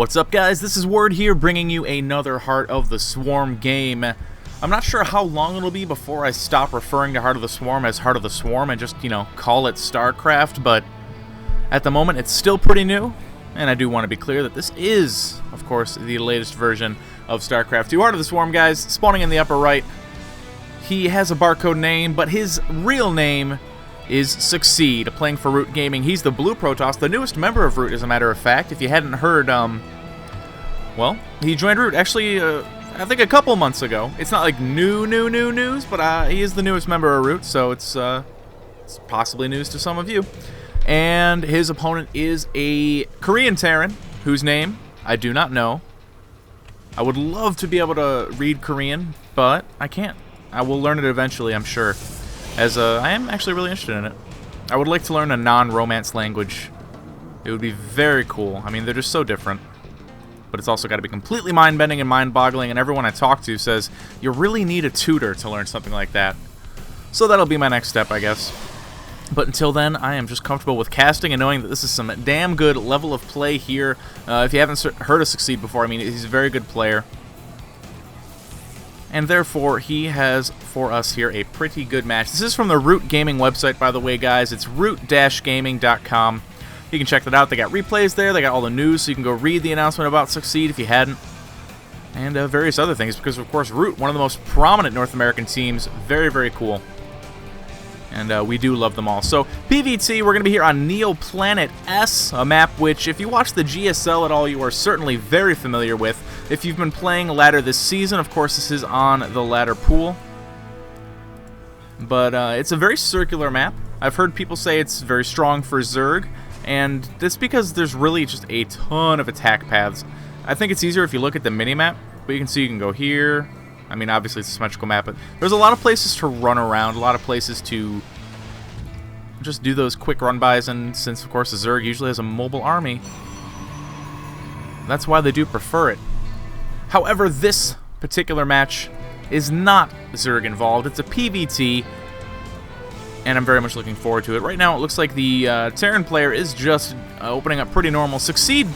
What's up, guys? This is Word here, bringing you another Heart of the Swarm game. I'm not sure how long it'll be before I stop referring to Heart of the Swarm as Heart of the Swarm and just, call it StarCraft, but at the moment it's still pretty new, and I do want to be clear that this is, of course, the latest version of StarCraft 2. Heart of the Swarm, guys, spawning in the upper right. He has a barcode name, but his real name is Succeed, playing for Root Gaming. He's the Blue Protoss, the newest member of Root, as a matter of fact. If you hadn't heard, well, he joined Root actually, I think a couple months ago. It's not like new news, but he is the newest member of Root, so it's possibly news to some of you. And his opponent is a Korean Terran, whose name I do not know. I would love to be able to read Korean, but I can't. I will learn it eventually, I'm sure, as I am actually really interested in it. I would like to learn a non-Romance language. It would be very cool. I mean, they're just so different. But it's also got to be completely mind-bending and mind-boggling, and everyone I talk to says you really need a tutor to learn something like that. So that'll be my next step, I guess. But until then, I am just comfortable with casting and knowing that this is some damn good level of play here. If you haven't heard of Succeed before, I mean, he's a very good player. And therefore, he has for us here a pretty good match. This is from the Root Gaming website, by the way, guys. It's root-gaming.com. You can check that out. They got replays there. They got all the news, so you can go read the announcement about Succeed if you hadn't. And various other things, because, of course, Root, one of the most prominent North American teams. Very, very cool. And we do love them all. So, PvT, we're going to be here on Neoplanet S, a map which, if you watch the GSL at all, you are certainly very familiar with. If you've been playing ladder this season, of course, this is on the ladder pool. But it's a very circular map. I've heard people say it's very strong for Zerg, and that's because there's really just a ton of attack paths. I think it's easier if you look at the mini-map, but you can see you can go here. I mean, obviously it's a symmetrical map, but there's a lot of places to run around, a lot of places to just do those quick run-bys, and since, of course, the Zerg usually has a mobile army, that's why they do prefer it. However, this particular match is not Zerg involved. It's a PvT, and I'm very much looking forward to it. Right now, it looks like the Terran player is just opening up pretty normal. Succeed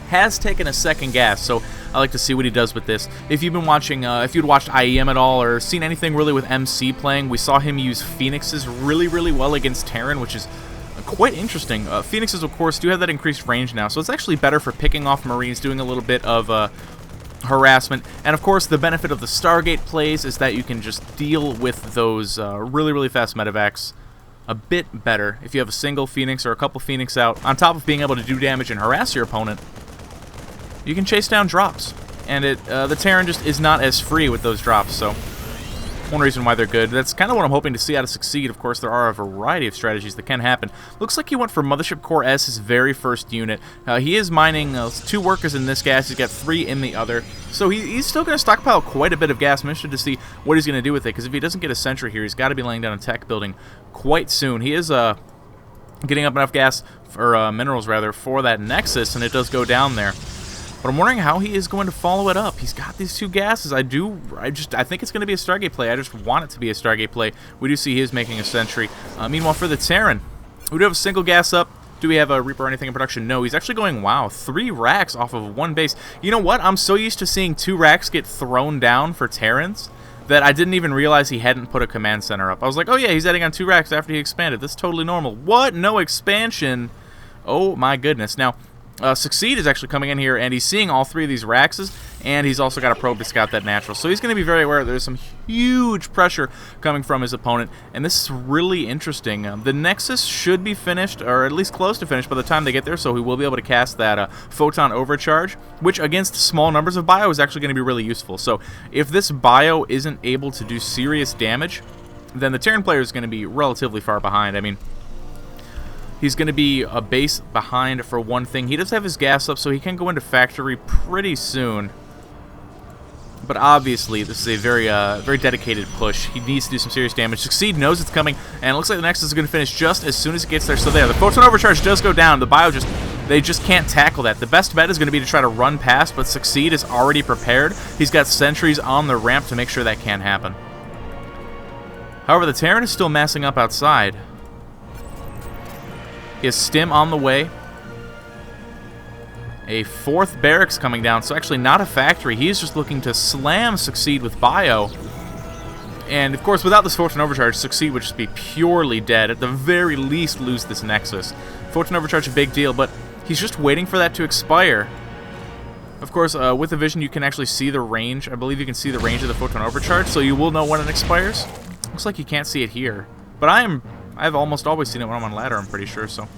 has taken a second gas, so I like to see what he does with this. If you've been watching, if you'd watched IEM at all or seen anything really with MC playing, we saw him use Phoenixes really, really well against Terran, which is quite interesting. Phoenixes, of course, do have that increased range now, so it's actually better for picking off Marines, doing a little bit of harassment. And, of course, the benefit of the Stargate plays is that you can just deal with those really, really fast medevacs a bit better if you have a single Phoenix or a couple Phoenix out. On top of being able to do damage and harass your opponent, you can chase down drops, and the Terran just is not as free with those drops, so one reason why they're good. That's kind of what I'm hoping to see out of Succeed. Of course, there are a variety of strategies that can happen. Looks like he went for Mothership Core S, his very first unit. He is mining 2 workers in this gas. He's got 3 in the other, so he's still going to stockpile quite a bit of gas. I'm interested to see what he's going to do with it, because if he doesn't get a sentry here, he's got to be laying down a tech building quite soon. He is getting up enough gas, or minerals rather, for that Nexus, and it does go down there. But I'm wondering how he is going to follow it up. He's got these 2 gases. I think it's going to be a Stargate play. I just want it to be a Stargate play. We do see he is making a sentry. Meanwhile, for the Terran, we do have a single gas up. Do we have a Reaper or anything in production? No, he's actually going, wow, 3 racks off of 1 base. You know what? I'm so used to seeing 2 racks get thrown down for Terrans that I didn't even realize he hadn't put a command center up. I was like, oh yeah, he's adding on 2 racks after he expanded. That's totally normal. What? No expansion? Oh my goodness. Now, Succeed is actually coming in here, and he's seeing all 3 of these Raxes, and he's also got a probe to scout that natural. So he's going to be very aware there's some huge pressure coming from his opponent, and this is really interesting. The Nexus should be finished, or at least close to finished by the time they get there, so he will be able to cast that Photon Overcharge, which against small numbers of bio is actually going to be really useful. So if this bio isn't able to do serious damage, then the Terran player is going to be relatively far behind. I mean, he's going to be a base behind for one thing. He does have his gas up, so he can go into factory pretty soon. But obviously, this is a very very dedicated push. He needs to do some serious damage. Succeed knows it's coming, and it looks like the Nexus is going to finish just as soon as it gets there. So there, the Photon Overcharge does go down. The bio they just can't tackle that. The best bet is going to be to try to run past, but Succeed is already prepared. He's got sentries on the ramp to make sure that can't happen. However, the Terran is still massing up outside. He has Stim on the way. A 4th barracks coming down, so actually not a factory. He's just looking to slam Succeed with bio. And, of course, without this Fortune Overcharge, Succeed would just be purely dead. At the very least, lose this Nexus. Fortune Overcharge, a big deal, but he's just waiting for that to expire. Of course, with the vision, you can actually see the range. I believe you can see the range of the Photon Overcharge, so you will know when it expires. Looks like you can't see it here. But I've almost always seen it when I'm on ladder, I'm pretty sure, so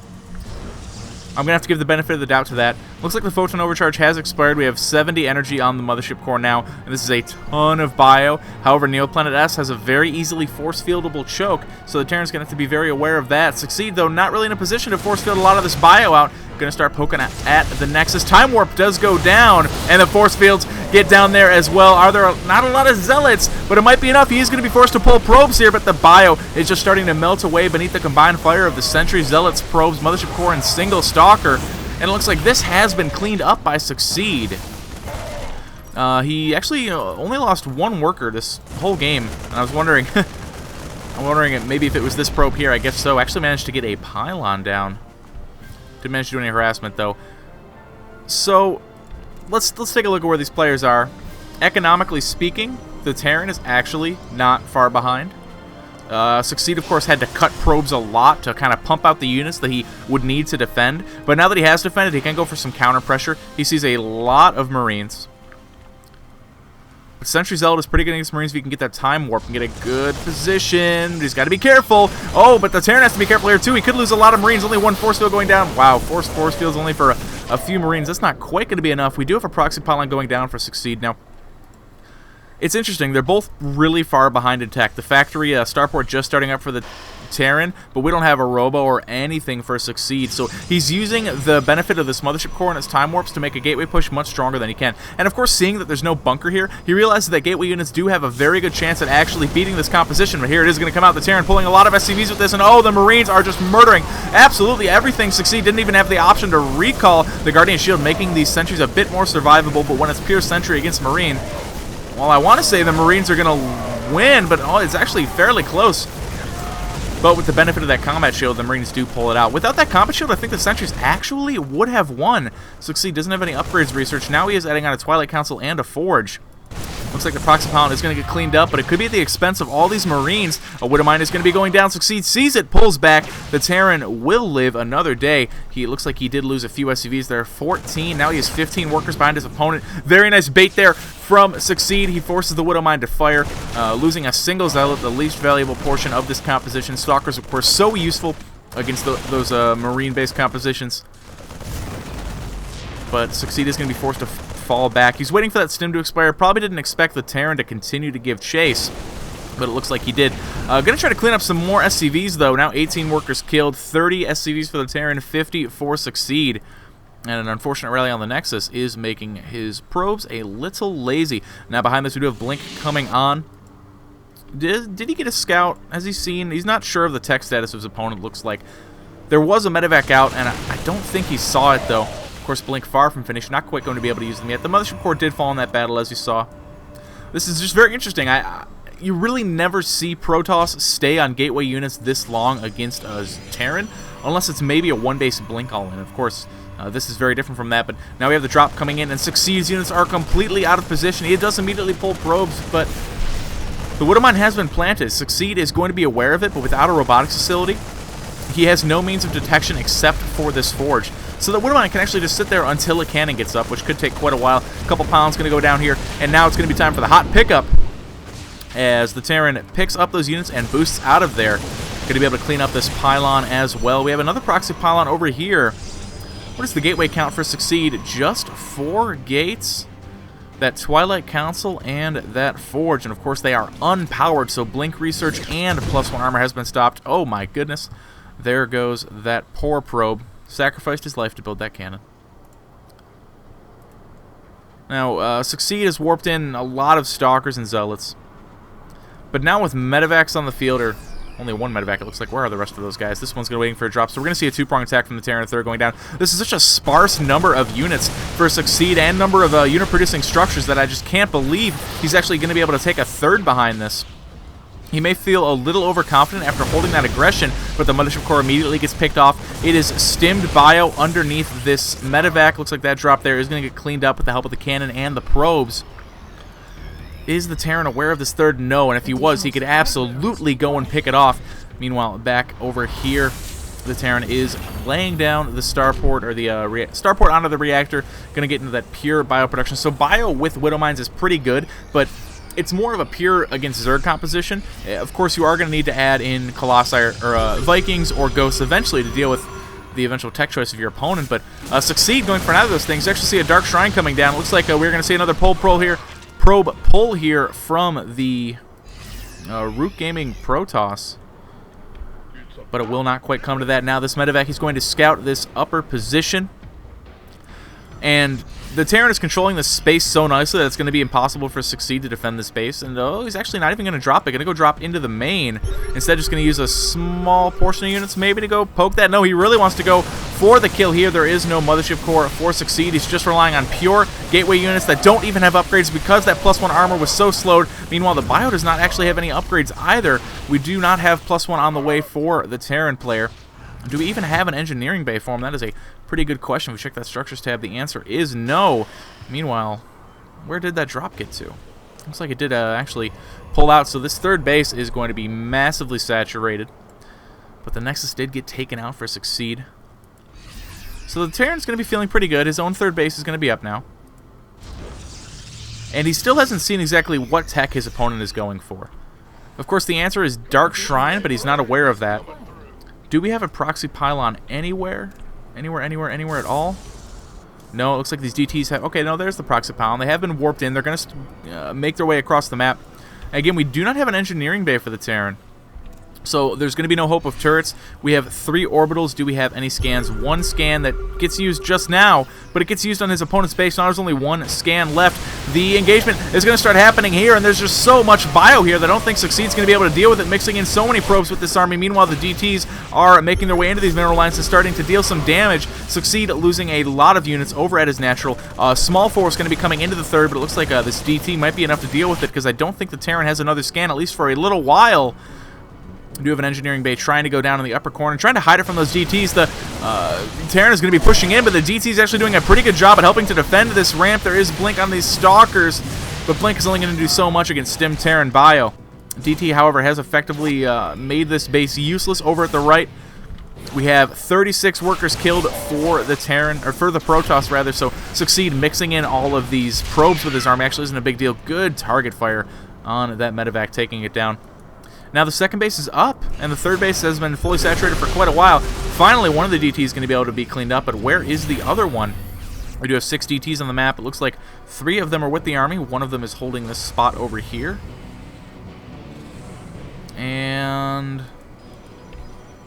I'm going to have to give the benefit of the doubt to that. Looks like the Photon Overcharge has expired. We have 70 energy on the Mothership Core now, and this is a ton of bio. However, Neoplanet S has a very easily force-fieldable choke, so the Terran's going to have to be very aware of that. Succeed, though, not really in a position to force-field a lot of this bio out. Going to start poking at the Nexus. Time Warp does go down, and the force fields get down there as well. Are there not a lot of Zealots, but it might be enough. He is going to be forced to pull probes here, but the bio is just starting to melt away beneath the combined fire of the Sentry, Zealots, probes, Mothership Core, and single Stalker. And it looks like this has been cleaned up by Succeed. He actually only lost 1 worker this whole game, and I was wondering, maybe if it was this probe here. I guess so. Actually managed to get a pylon down. Didn't manage to do any harassment, though. So, let's take a look at where these players are. Economically speaking, the Terran is actually not far behind. Succeed, of course, had to cut probes a lot to kind of pump out the units that he would need to defend. But now that he has defended, he can go for some counter pressure. He sees a lot of Marines. But Sentry Zealot is pretty good against Marines if he can get that Time Warp and get a good position. But he's got to be careful. Oh, but the Terran has to be careful here, too. He could lose a lot of Marines. Only 1 force field going down. Wow, force fields only for a few Marines. That's not quite going to be enough. We do have a proxy pylon going down for Succeed. Now, it's interesting. They're both really far behind in tech. The factory starport just starting up for the Terran, but we don't have a robo or anything for Succeed. So he's using the benefit of this Mothership Core and its Time Warps to make a gateway push much stronger than he can. And of course, seeing that there's no bunker here, he realizes that gateway units do have a very good chance at actually beating this composition. But here it is going to come out. The Terran pulling a lot of SCVs with this, and oh, the Marines are just murdering absolutely everything. Succeed didn't even have the option to recall the Guardian Shield, making these sentries a bit more survivable. But when it's pure sentry against Marine, well, I want to say the Marines are going to win, but oh, it's actually fairly close. But with the benefit of that combat shield, the Marines do pull it out. Without that combat shield, I think the sentries actually would have won. Succeed doesn't have any upgrades research. Now he is adding on a Twilight Council and a Forge. Looks like the proxy pylon is going to get cleaned up, but it could be at the expense of all these Marines. A Widowmine is going to be going down. Succeed sees it, pulls back. The Terran will live another day. He looks like he did lose a few SCVs there. 14. Now he has 15 workers behind his opponent. Very nice bait there from Succeed. He forces the Widowmine to fire, losing a single Zealot, the least valuable portion of this composition. Stalkers, of course, so useful against those Marine-based compositions. But Succeed is going to be forced to fall back. He's waiting for that stim to expire. Probably didn't expect the Terran to continue to give chase, but it looks like he did. Gonna try to clean up some more SCVs, though. Now 18 workers killed, 30 SCVs for the Terran, 50 for Succeed. And an unfortunate rally on the Nexus is making his probes a little lazy. Now behind this we do have Blink coming on. Did he get a scout? Has he seen? He's not sure of the tech status of his opponent, looks like. There was a medevac out, and I don't think he saw it, though. Of course, Blink far from finished, not quite going to be able to use them yet. The Mothership Core did fall in that battle, as you saw. This is just very interesting. You really never see Protoss stay on gateway units this long against a Terran, unless it's maybe a one-base Blink all-in. Of course, this is very different from that, but now we have the drop coming in, and Succeed's units are completely out of position. He does immediately pull probes, but the Widowmine has been planted. Succeed is going to be aware of it, but without a robotics facility, he has no means of detection except for this Forge. So the Widowmine can actually just sit there until a cannon gets up, which could take quite a while. A couple pounds going to go down here, and now it's going to be time for the hot pickup as the Terran picks up those units and boosts out of there. Going to be able to clean up this pylon as well. We have another proxy pylon over here. What is the gateway count for Succeed? Just 4 gates. That Twilight Council and that Forge, and of course they are unpowered, so Blink research and +1 armor has been stopped. Oh my goodness. There goes that poor probe. Sacrificed his life to build that cannon. Now, Succeed has warped in a lot of Stalkers and Zealots. But now with medevacs on the field, or only one medevac, it looks like. Where are the rest of those guys? This one's going to waiting for a drop, so we're going to see a 2-prong attack from the Terran third going down. This is such a sparse number of units for Succeed and number of unit-producing structures that I just can't believe he's actually going to be able to take a third behind this. He may feel a little overconfident after holding that aggression, but the Mothership Core immediately gets picked off. It is stimmed bio underneath this medevac. Looks like that drop there is going to get cleaned up with the help of the cannon and the probes. Is the Terran aware of this third? No, and if he was, he could absolutely go and pick it off. Meanwhile, back over here, the Terran is laying down the starport, or the starport onto the reactor, going to get into that pure bio production. So bio with Widow Mines is pretty good, but it's more of a pure against Zerg composition. Of course, you are going to need to add in Colossi or Vikings or Ghosts eventually to deal with the eventual tech choice of your opponent, but Succeed going for neither of those things. You actually see a Dark Shrine coming down. It looks like we're going to see another probe pull here from the Root Gaming Protoss. But it will not quite come to that. Now this medevac is going to scout this upper position. And the Terran is controlling this space so nicely that it's going to be impossible for Succeed to defend this base. And he's actually not even going to drop it. Going to go drop into the main. Instead, just going to use a small portion of units maybe to go poke that. No, he really wants to go for the kill here. There is no Mothership Core for Succeed. He's just relying on pure gateway units that don't even have upgrades because that +1 armor was so slowed. Meanwhile, the bio does not actually have any upgrades either. We do not have +1 on the way for the Terran player. Do we even have an engineering bay for him? That is a pretty good question. If we check that structures tab, the answer is no. Meanwhile, where did that drop get to? Looks like it did actually pull out. So this third base is going to be massively saturated. But the Nexus did get taken out for Succeed. So the Terran's going to be feeling pretty good. His own third base is going to be up now. And he still hasn't seen exactly what tech his opponent is going for. Of course, the answer is Dark Shrine, but he's not aware of that. Do we have a proxy pylon anywhere? Anywhere at all? No, it looks like these DTs have... Okay, no, there's the proxy pylon. They have been warped in. They're going to make their way across the map. Again, we do not have an engineering bay for the Terran. So there's going to be no hope of turrets. We have 3 orbitals. Do we have any scans? 1 scan that gets used just now, but it gets used on his opponent's base. Now there's only 1 scan left. The engagement is going to start happening here, and there's just so much bio here that I don't think Succeed's going to be able to deal with it, mixing in so many probes with this army. Meanwhile, the DTs are making their way into these mineral lines and starting to deal some damage. Succeed losing a lot of units over at his natural. Small force going to be coming into the third, but it looks like this DT might be enough to deal with it because I don't think the Terran has another scan, at least for a little while. We do have an engineering bay trying to go down in the upper corner, trying to hide it from those DTs. The Terran is going to be pushing in, but the DT is actually doing a pretty good job at helping to defend this ramp. There is Blink on these Stalkers, but Blink is only going to do so much against Stim Terran Bio. DT, however, has effectively made this base useless over at the right. We have 36 workers killed for the Terran, or for the Protoss rather, so Succeed mixing in all of these probes with his army actually isn't a big deal. Good target fire on that medevac, taking it down. Now the second base is up, and the third base has been fully saturated for quite a while. Finally, one of the DTs is going to be able to be cleaned up, but where is the other one? We do have 6 DTs on the map. It looks like 3 of them are with the army. One of them is holding this spot over here. And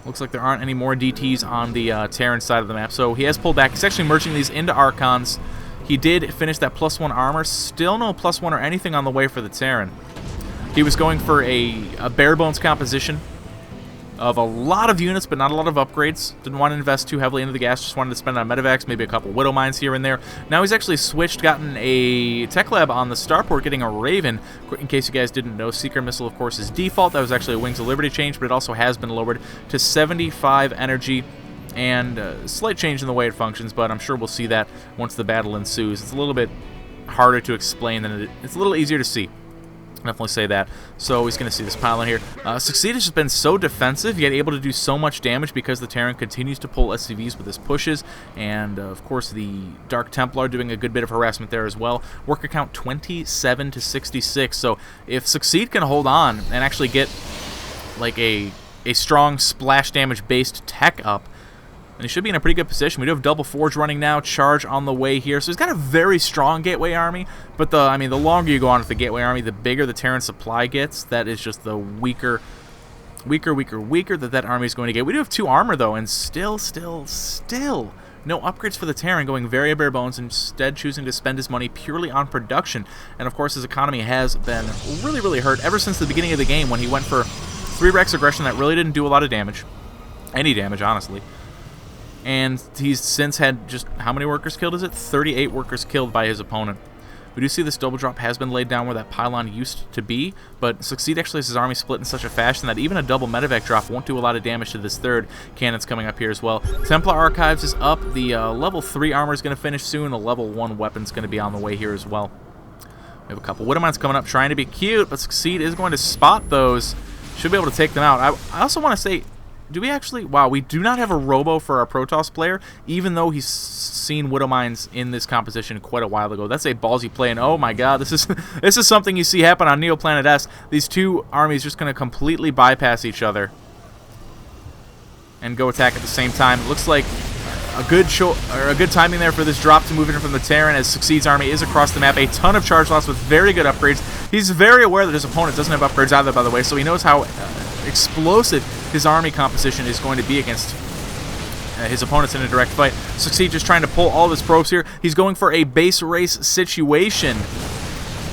looks like there aren't any more DTs on the Terran side of the map, so he has pulled back. He's actually merging these into Archons. He did finish that +1 armor. Still no +1 or anything on the way for the Terran. He was going for a bare bones composition of a lot of units, but not a lot of upgrades. Didn't want to invest too heavily into the gas, just wanted to spend on medevacs, maybe a couple Widow Mines here and there. Now he's actually switched, gotten a tech lab on the starport, getting a Raven. In case you guys didn't know, Seeker Missile, of course, is default. That was actually a Wings of Liberty change, but it also has been lowered to 75 energy. And a slight change in the way it functions, but I'm sure we'll see that once the battle ensues. It's a little bit harder to explain than it's a little easier to see. Definitely say that. So he's going to see this pylon here. Succeed has just been so defensive, yet able to do so much damage because the Terran continues to pull SCVs with his pushes. And, of course, the Dark Templar doing a good bit of harassment there as well. Worker count 27 to 66. So if Succeed can hold on and actually get like a strong splash damage based tech up, and he should be in a pretty good position. We do have Double Forge running now, Charge on the way here. So he's got a very strong Gateway army, but the longer you go on with the Gateway army, the bigger the Terran supply gets. That is just the weaker that army is going to get. We do have 2 armor, though, and still no upgrades for the Terran, going very bare bones, instead choosing to spend his money purely on production. And, of course, his economy has been really hurt ever since the beginning of the game when he went for 3 Rex aggression that really didn't do a lot of damage. Any damage, honestly. And he's since had just, how many workers killed is it? 38 workers killed by his opponent. We do see this double drop has been laid down where that pylon used to be, but Succeed actually has his army split in such a fashion that even a double medevac drop won't do a lot of damage to this third cannon that's coming up here as well. Templar Archives is up. The level 3 armor is going to finish soon. The level 1 weapon is going to be on the way here as well. We have a couple Widowmines coming up trying to be cute, but Succeed is going to spot those. Should be able to take them out. I also want to say, do we actually... Wow, we do not have a robo for our Protoss player, even though he's seen Widowmines in this composition quite a while ago. That's a ballsy play, and oh my god, this is something you see happen on Neoplanet S. These two armies just going to completely bypass each other and go attack at the same time. It looks like a good timing there for this drop to move in from the Terran, as Succeed's army is across the map. A ton of charge loss with very good upgrades. He's very aware that his opponent doesn't have upgrades either, by the way, so he knows how explosive his army composition is going to be against his opponents in a direct fight. Succeed just trying to pull all of his probes here. He's going for a base race situation,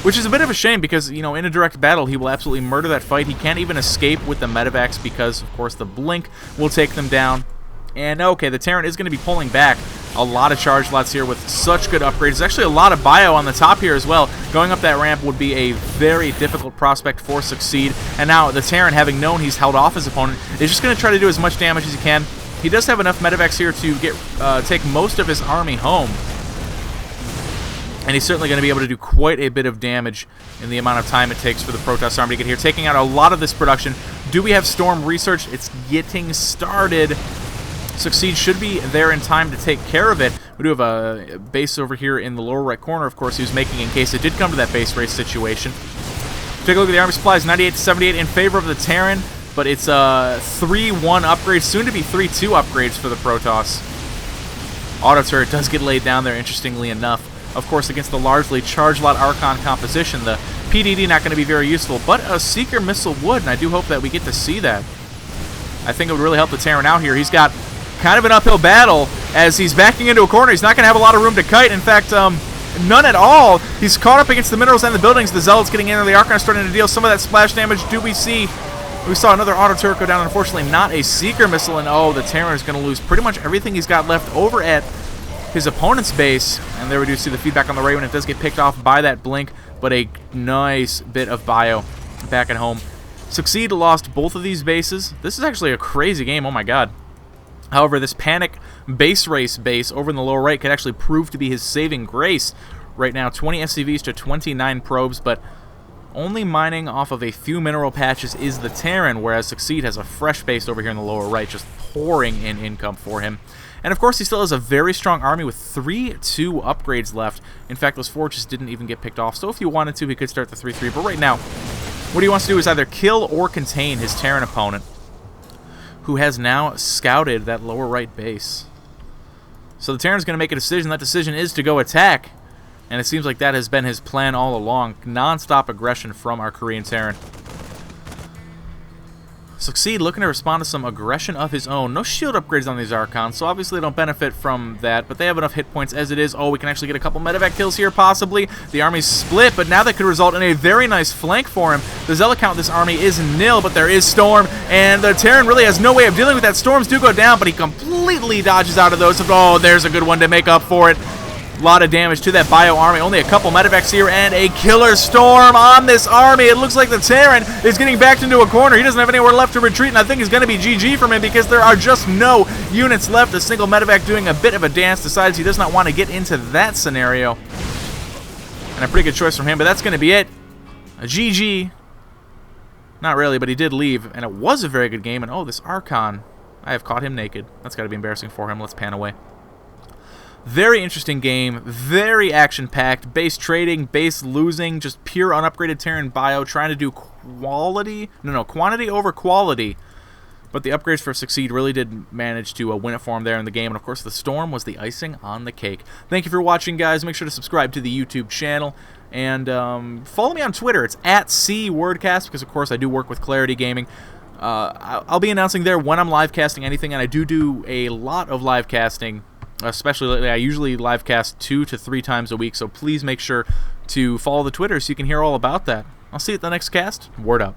which is a bit of a shame because, you know, in a direct battle, he will absolutely murder that fight. He can't even escape with the medevacs because, of course, the blink will take them down. And, okay, the Terran is going to be pulling back. A lot of charge lots here with such good upgrades. There's actually a lot of bio on the top here as well. Going up that ramp would be a very difficult prospect for Succeed. And now the Terran, having known he's held off his opponent, is just going to try to do as much damage as he can. He does have enough medevacs here to take most of his army home. And he's certainly going to be able to do quite a bit of damage in the amount of time it takes for the Protoss army to get here, taking out a lot of this production. Do we have Storm research? It's getting started. Succeed should be there in time to take care of it. We do have a base over here in the lower right corner, of course, he was making in case it did come to that base race situation. Take a look at the army supplies, 98 to 78 in favor of the Terran, but it's a 3-1 upgrade, soon to be 3-2 upgrades for the Protoss. Auto turret does get laid down there, interestingly enough. Of course, against the largely charge lot Archon composition, the PDD not going to be very useful, but a Seeker missile would, and I do hope that we get to see that. I think it would really help the Terran out here. He's got kind of an uphill battle as he's backing into a corner. He's not going to have a lot of room to kite. In fact, none at all. He's caught up against the minerals and the buildings. The Zealots getting in, and the Archon starting to deal some of that splash damage. Do we see... We saw another auto turret go down. Unfortunately, not a Seeker missile, and oh, the Terran is going to lose pretty much everything he's got left over at his opponent's base. And there we do see the feedback on the right when it does get picked off by that blink, but a nice bit of bio back at home. Succeed lost both of these bases. This is actually a crazy game. Oh my god. However, this panic base race base over in the lower right could actually prove to be his saving grace. Right now, 20 SCVs to 29 probes, but only mining off of a few mineral patches is the Terran, whereas Succeed has a fresh base over here in the lower right, just pouring in income for him. And of course, he still has a very strong army with 3-2 upgrades left. In fact, those forges didn't even get picked off, so if he wanted to, he could start the 3-3. But right now, what he wants to do is either kill or contain his Terran opponent, who has now scouted that lower right base. So the Terran's going to make a decision. That decision is to go attack. And it seems like that has been his plan all along. Non-stop aggression from our Korean Terran. Succeed looking to respond to some aggression of his own. No shield upgrades on these Archons, so obviously they don't benefit from that, but they have enough hit points as it is. Oh, we can actually get a couple medevac kills here, possibly. The army's split, but now that could result in a very nice flank for him. The Zealot count of this army is nil, but there is Storm, and the Terran really has no way of dealing with that. Storms do go down, but he completely dodges out of those. Oh, there's a good one to make up for it. A lot of damage to that bio army. Only a couple medevacs here and a killer storm on this army. It looks like the Terran is getting backed into a corner. He doesn't have anywhere left to retreat, and I think it's going to be GG from him because there are just no units left. A single medevac doing a bit of a dance decides he does not want to get into that scenario. And a pretty good choice from him, but that's going to be it. A GG. Not really, but he did leave, and it was a very good game. And oh, this Archon. I have caught him naked. That's got to be embarrassing for him. Let's pan away. Very interesting game, very action-packed, base trading, base losing, just pure unupgraded Terran bio, trying to do quantity over quality. But the upgrades for Succeed really did manage to win it for him there in the game, and of course the Storm was the icing on the cake. Thank you for watching, guys. Make sure to subscribe to the YouTube channel, and follow me on Twitter. It's @CWordcast, because of course I do work with Clarity Gaming. I'll be announcing there when I'm live casting anything, and I do a lot of live casting. Especially lately, I usually live cast 2 to 3 times a week, so please make sure to follow the Twitter so you can hear all about that. I'll see you at the next cast. Word up.